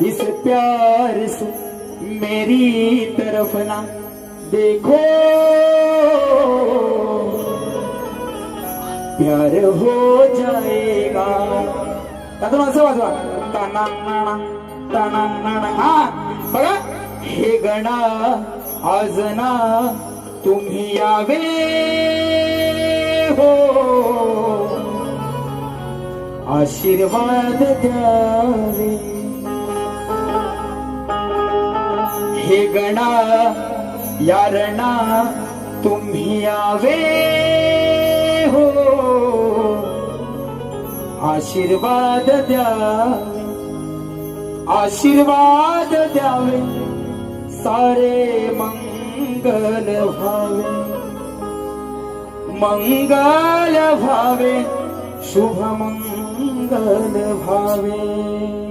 इस प्यार से मेरी तरफ ना देखो, प्यार हो जाएगा. त्यातून असं वाजवा, तानांना तानांना. हा बघा, हे गणा आज ना तुम्ही यावे हो, आशीर्वाद द्यावे. हे गणा यारणा तुम्ही यावे हो, आशीर्वाद द्यावे. आशीर्वाद द्यावे, सारे मंगल भावे. मंगल भावे, शुभ मंगल भावे.